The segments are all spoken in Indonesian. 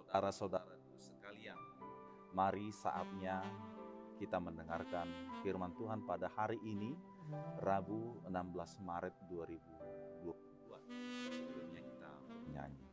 Saudara-saudaraku sekalian, mari saatnya kita mendengarkan firman Tuhan pada hari ini, Rabu 16 Maret 2022. Sebelumnya kita bernyanyi.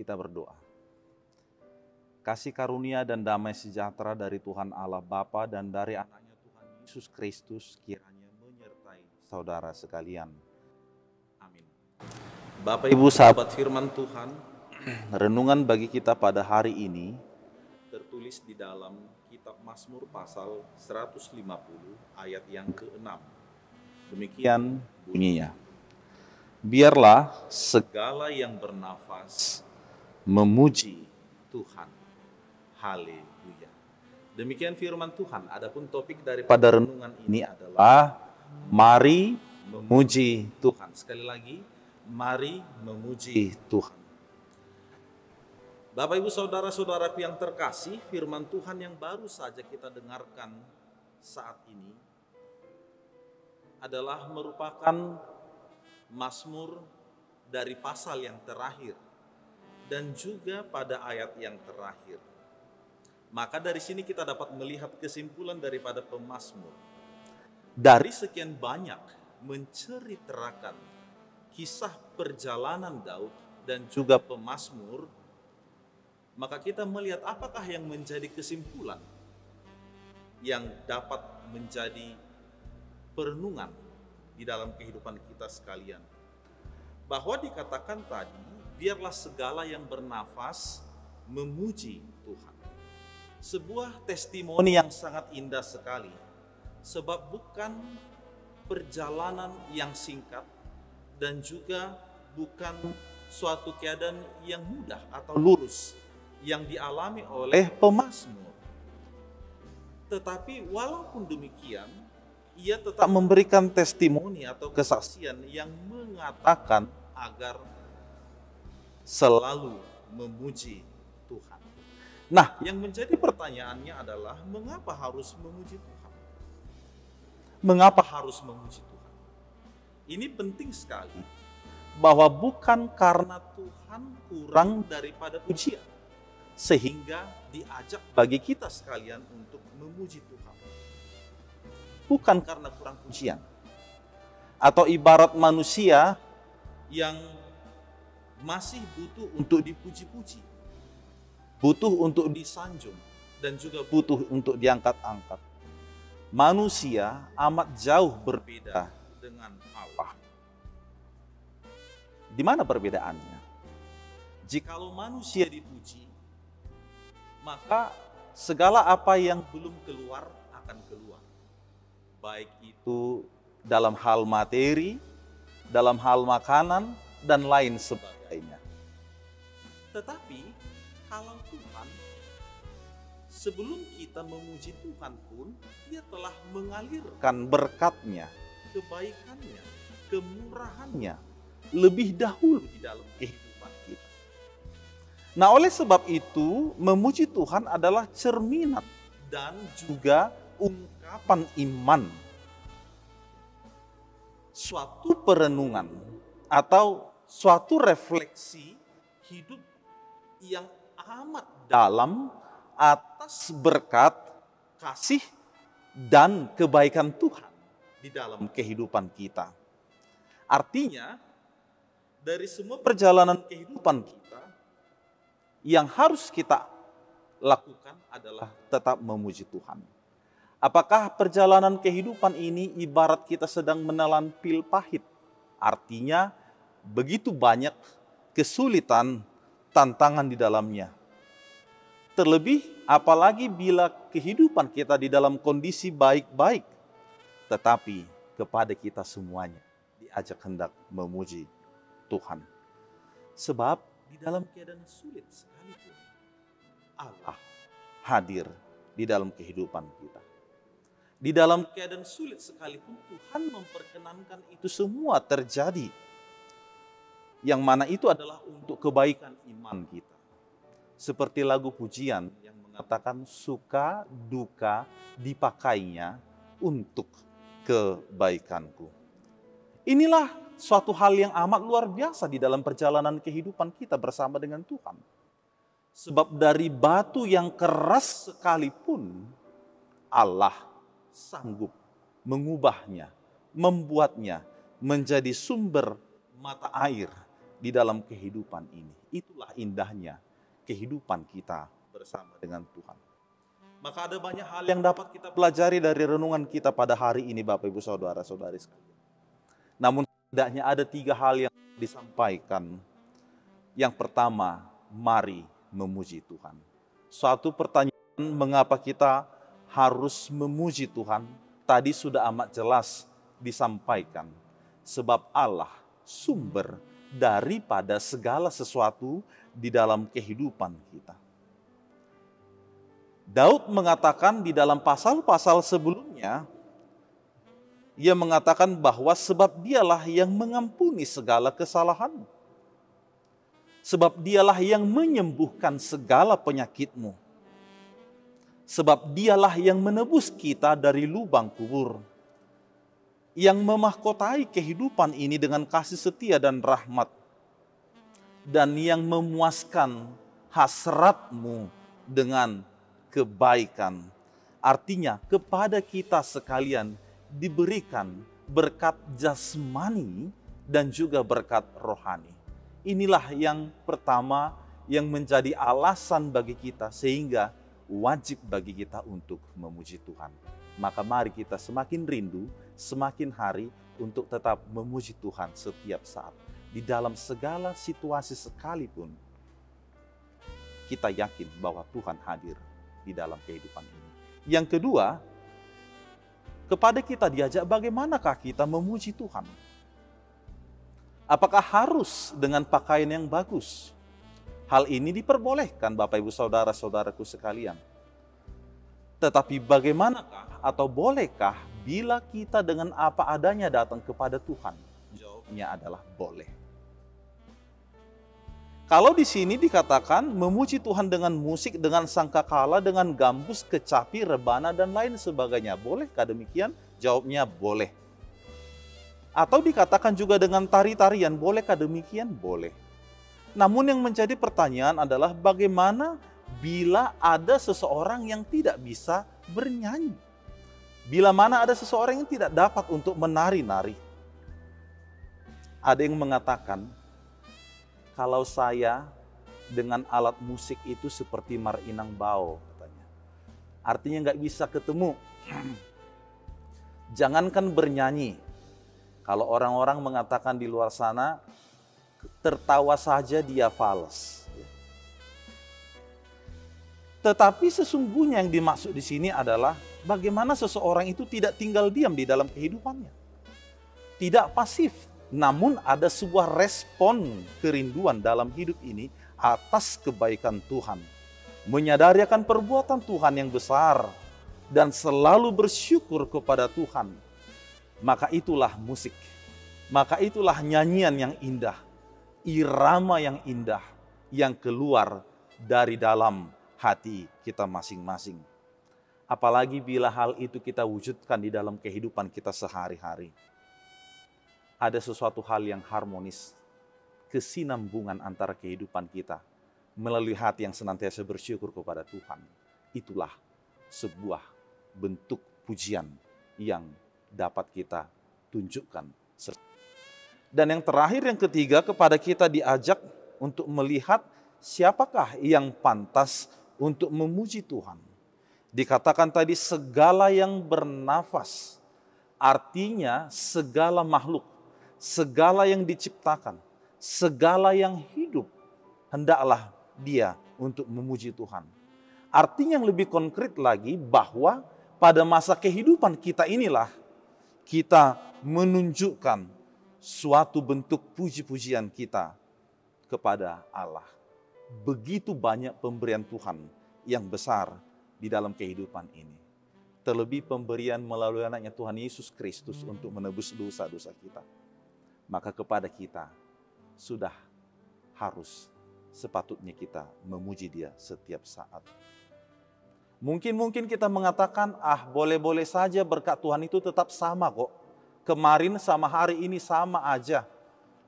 Kita berdoa. Kasih karunia dan damai sejahtera dari Tuhan Allah Bapa dan dari anaknya Tuhan Yesus Kristus kiranya menyertai saudara sekalian. Amin. Bapak Ibu sahabat firman Tuhan, renungan bagi kita pada hari ini tertulis di dalam kitab Mazmur pasal 150 ayat yang ke-6. Demikian bunyinya. Biarlah segala yang bernafas memuji Tuhan. Haleluya. Demikian firman Tuhan. Adapun topik daripada renungan ini adalah mari memuji Tuhan. Sekali lagi, mari memuji Tuhan. Bapak Ibu saudara-saudaraku yang terkasih, firman Tuhan yang baru saja kita dengarkan saat ini adalah merupakan Mazmur dari pasal yang terakhir dan juga pada ayat yang terakhir. Maka dari sini kita dapat melihat kesimpulan daripada pemazmur. Dari sekian banyak menceritakan kisah perjalanan Daud dan juga pemazmur, maka kita melihat apakah yang menjadi kesimpulan yang dapat menjadi perenungan di dalam kehidupan kita sekalian. Bahwa dikatakan tadi, biarlah segala yang bernafas memuji Tuhan. Sebuah testimoni yang sangat indah sekali. Sebab bukan perjalanan yang singkat dan juga bukan suatu keadaan yang mudah atau lurus yang dialami oleh pemazmur. Tetapi walaupun demikian, ia tetap memberikan testimoni atau kesaksian yang mengatakan agar selalu memuji Tuhan. Nah, yang menjadi pertanyaannya adalah mengapa harus memuji Tuhan? Mengapa harus memuji Tuhan? Ini penting sekali, bahwa bukan karena Tuhan kurang daripada pujian, sehingga diajak bagi kita sekalian untuk memuji Tuhan. Bukan karena kurang pujian. Atau ibarat manusia yang masih butuh untuk dipuji-puji, butuh untuk disanjung, dan juga butuh untuk diangkat-angkat. Manusia amat jauh berbeda dengan Allah. Di mana perbedaannya? Jikalau manusia dipuji, maka segala apa yang belum keluar akan keluar. Baik itu dalam hal materi, dalam hal makanan, dan lain sebagainya. Tetapi kalau Tuhan, sebelum kita memuji Tuhan pun, Dia telah mengalirkan berkat-Nya, kebaikan-Nya, kemurahan-Nya lebih dahulu di dalam kehidupan kita. Nah, oleh sebab itu, memuji Tuhan adalah cerminan dan juga ungkapan iman. Suatu perenungan atau suatu refleksi hidup yang amat dalam atas berkat, kasih, dan kebaikan Tuhan di dalam kehidupan kita. Artinya, dari semua perjalanan kehidupan kita, yang harus kita lakukan adalah tetap memuji Tuhan. Apakah perjalanan kehidupan ini ibarat kita sedang menelan pil pahit? Artinya begitu banyak kesulitan, tantangan di dalamnya. Terlebih apalagi bila kehidupan kita di dalam kondisi baik-baik, tetapi kepada kita semuanya diajak hendak memuji Tuhan. Sebab di dalam keadaan sulit sekalipun, Allah hadir di dalam kehidupan kita. Di dalam keadaan sulit sekalipun, Tuhan memperkenankan itu semua terjadi. Yang mana itu adalah untuk kebaikan iman kita. Seperti lagu pujian yang mengatakan suka duka dipakainya untuk kebaikanku. Inilah suatu hal yang amat luar biasa di dalam perjalanan kehidupan kita bersama dengan Tuhan. Sebab dari batu yang keras sekalipun, Allah sanggup mengubahnya, membuatnya menjadi sumber mata air di dalam kehidupan ini. Itulah indahnya kehidupan kita bersama dengan Tuhan. Maka ada banyak hal yang dapat kita pelajari dari renungan kita pada hari ini, Bapak Ibu Saudara-saudari sekalian. Namun setidaknya ada 3 hal yang disampaikan. Yang pertama, mari memuji Tuhan. Suatu pertanyaan, mengapa kita harus memuji Tuhan, tadi sudah amat jelas disampaikan. Sebab Allah sumber daripada segala sesuatu di dalam kehidupan kita. Daud mengatakan di dalam pasal-pasal sebelumnya, ia mengatakan bahwa sebab Dialah yang mengampuni segala kesalahanmu. Sebab Dialah yang menyembuhkan segala penyakitmu. Sebab Dialah yang menebus kita dari lubang kubur, yang memahkotai kehidupan ini dengan kasih setia dan rahmat, dan yang memuaskan hasratmu dengan kebaikan. Artinya kepada kita sekalian diberikan berkat jasmani dan juga berkat rohani. Inilah yang pertama yang menjadi alasan bagi kita sehingga wajib bagi kita untuk memuji Tuhan. Maka mari kita semakin rindu, semakin hari untuk tetap memuji Tuhan setiap saat. Di dalam segala situasi sekalipun, kita yakin bahwa Tuhan hadir di dalam kehidupan ini. Yang kedua, kepada kita diajak bagaimanakah kita memuji Tuhan. Apakah harus dengan pakaian yang bagus? Hal ini diperbolehkan Bapak Ibu Saudara-saudaraku sekalian. Tetapi bagaimanakah atau bolehkah bila kita dengan apa adanya datang kepada Tuhan? Jawabnya adalah boleh. Kalau di sini dikatakan memuji Tuhan dengan musik, dengan sangkakala, dengan gambus, kecapi, rebana, dan lain sebagainya. Bolehkah demikian? Jawabnya boleh. Atau dikatakan juga dengan tari-tarian, bolehkah demikian? Boleh. Namun yang menjadi pertanyaan adalah bagaimana bila ada seseorang yang tidak bisa bernyanyi? Bila mana ada seseorang yang tidak dapat untuk menari-nari? Ada yang mengatakan, kalau saya dengan alat musik itu seperti Marinang Bao, katanya. Artinya nggak bisa ketemu. Jangankan bernyanyi. Kalau orang-orang mengatakan di luar sana, tertawa saja dia fals. Tetapi sesungguhnya yang dimaksud di sini adalah bagaimana seseorang itu tidak tinggal diam di dalam kehidupannya. Tidak pasif. Namun ada sebuah respon kerinduan dalam hidup ini atas kebaikan Tuhan. Menyadari akan perbuatan Tuhan yang besar dan selalu bersyukur kepada Tuhan. Maka itulah musik. Maka itulah nyanyian yang indah. Irama yang indah yang keluar dari dalam hati kita masing-masing. Apalagi bila hal itu kita wujudkan di dalam kehidupan kita sehari-hari. Ada sesuatu hal yang harmonis, kesinambungan antara kehidupan kita melalui hati yang senantiasa bersyukur kepada Tuhan. Itulah sebuah bentuk pujian yang dapat kita tunjukkan. Dan yang terakhir, yang ketiga, kepada kita diajak untuk melihat siapakah yang pantas untuk memuji Tuhan. Dikatakan tadi segala yang bernafas, artinya segala makhluk. Segala yang diciptakan, segala yang hidup, hendaklah dia untuk memuji Tuhan. Artinya yang lebih konkret lagi bahwa pada masa kehidupan kita inilah kita menunjukkan suatu bentuk puji-pujian kita kepada Allah. Begitu banyak pemberian Tuhan yang besar di dalam kehidupan ini. Terlebih pemberian melalui anaknya Tuhan Yesus Kristus untuk menebus dosa-dosa kita. Maka kepada kita sudah harus sepatutnya kita memuji Dia setiap saat. Mungkin kita mengatakan, boleh-boleh saja berkat Tuhan itu tetap sama kok. Kemarin sama hari ini sama aja.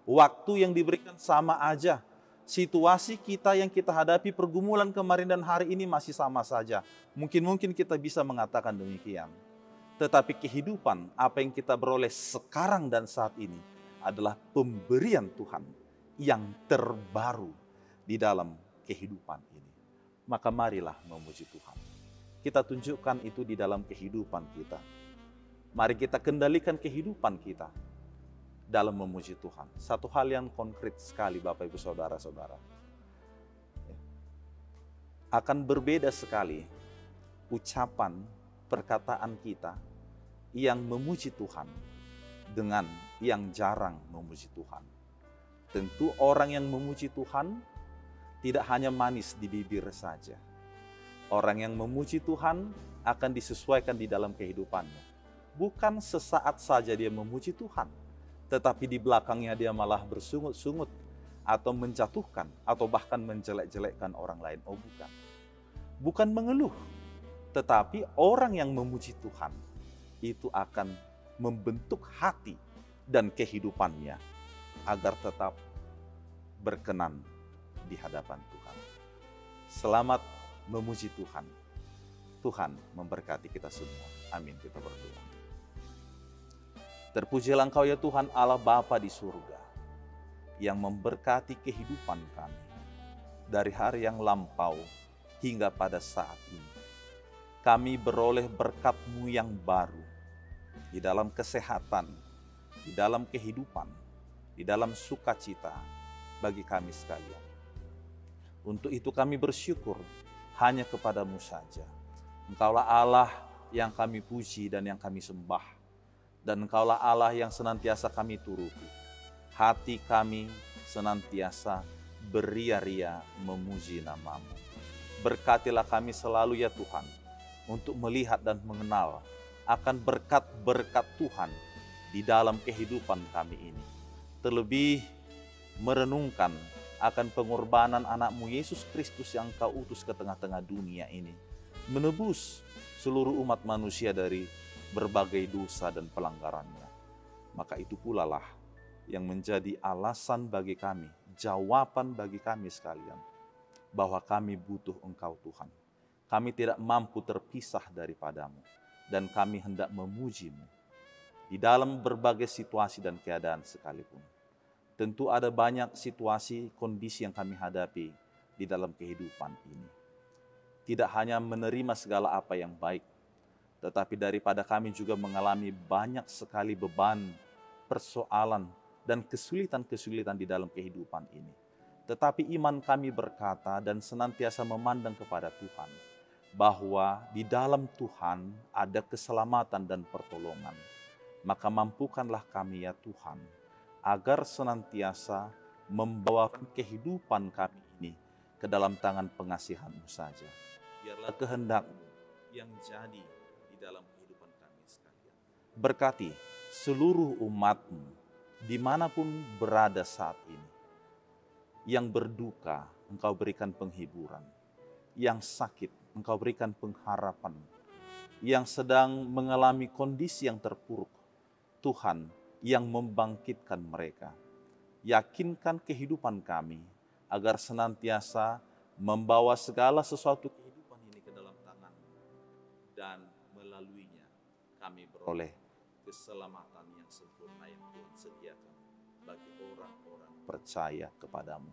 Waktu yang diberikan sama aja. Situasi kita yang kita hadapi pergumulan kemarin dan hari ini masih sama saja. Mungkin kita bisa mengatakan demikian. Tetapi kehidupan apa yang kita beroleh sekarang dan saat ini adalah pemberian Tuhan yang terbaru di dalam kehidupan ini. Maka marilah memuji Tuhan. Kita tunjukkan itu di dalam kehidupan kita. Mari kita kendalikan kehidupan kita dalam memuji Tuhan. Satu hal yang konkret sekali Bapak Ibu Saudara-saudara. Akan berbeda sekali ucapan perkataan kita yang memuji Tuhan dengan yang jarang memuji Tuhan. Tentu orang yang memuji Tuhan tidak hanya manis di bibir saja. Orang yang memuji Tuhan akan disesuaikan di dalam kehidupannya. Bukan sesaat saja dia memuji Tuhan, tetapi di belakangnya dia malah bersungut-sungut atau menjatuhkan atau bahkan menjelek-jelekkan orang lain. Oh bukan. Bukan mengeluh, tetapi orang yang memuji Tuhan itu akan membentuk hati dan kehidupannya agar tetap berkenan di hadapan Tuhan. Selamat memuji Tuhan. Tuhan memberkati kita semua. Amin. Kita berdoa. Terpujilah Engkau ya Tuhan Allah Bapa di surga, yang memberkati kehidupan kami dari hari yang lampau hingga pada saat ini. Kami beroleh berkat-Mu yang baru di dalam kesehatan, di dalam kehidupan, di dalam sukacita bagi kami sekalian. Untuk itu kami bersyukur hanya kepada-Mu saja. Engkaulah Allah yang kami puji dan yang kami sembah. Dan Engkaulah Allah yang senantiasa kami turuti. Hati kami senantiasa beria-ria memuji nama-Mu. Berkatilah kami selalu ya Tuhan. untuk melihat dan mengenal akan berkat-berkat Tuhan di dalam kehidupan kami ini. Terlebih merenungkan akan pengorbanan anakmu Yesus Kristus yang Kau utus ke tengah-tengah dunia ini, menebus seluruh umat manusia dari berbagai dosa dan pelanggarannya. Maka itu pula lah yang menjadi alasan bagi kami, jawaban bagi kami sekalian, bahwa kami butuh Engkau Tuhan. Kami tidak mampu terpisah daripadamu, dan kami hendak memuji-Mu di dalam berbagai situasi dan keadaan sekalipun. Tentu ada banyak situasi, kondisi yang kami hadapi di dalam kehidupan ini. Tidak hanya menerima segala apa yang baik, tetapi daripada kami juga mengalami banyak sekali beban, persoalan, dan kesulitan-kesulitan di dalam kehidupan ini. Tetapi iman kami berkata dan senantiasa memandang kepada Tuhan, bahwa di dalam Tuhan ada keselamatan dan pertolongan. Maka mampukanlah kami ya Tuhan, agar senantiasa membawakan kehidupan kami ini ke dalam tangan pengasihan-Mu saja. Biarlah kehendak-Mu yang jadi di dalam kehidupan kami sekalian. Berkati seluruh umat-Mu dimanapun berada saat ini. Yang berduka, Engkau berikan penghiburan. Yang sakit, Engkau berikan pengharapan. Yang sedang mengalami kondisi yang terpuruk, Tuhan yang membangkitkan mereka. Yakinkan kehidupan kami, agar senantiasa membawa segala sesuatu kehidupan ini ke dalam tangan-Mu. Dan melaluinya kami beroleh keselamatan yang sempurna yang Tuhan sediakan bagi orang-orang percaya kepadamu.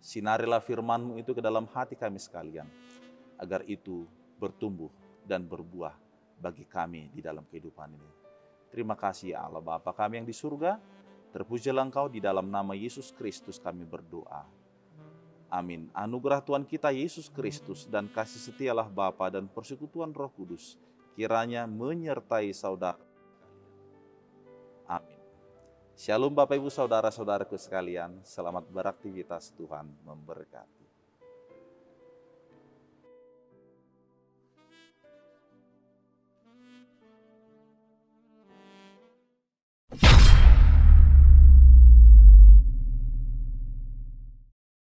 Sinarilah firman-Mu itu ke dalam hati kami sekalian, agar itu bertumbuh dan berbuah bagi kami di dalam kehidupan ini. Terima kasih ya Allah Bapa kami yang di surga, terpujilah Engkau, di dalam nama Yesus Kristus kami berdoa. Amin. Anugerah Tuhan kita Yesus Kristus dan kasih setialah Bapa dan persekutuan Roh Kudus kiranya menyertai saudara. Amin. Shalom Bapak Ibu Saudara-saudaraku sekalian, selamat beraktivitas, Tuhan memberkati.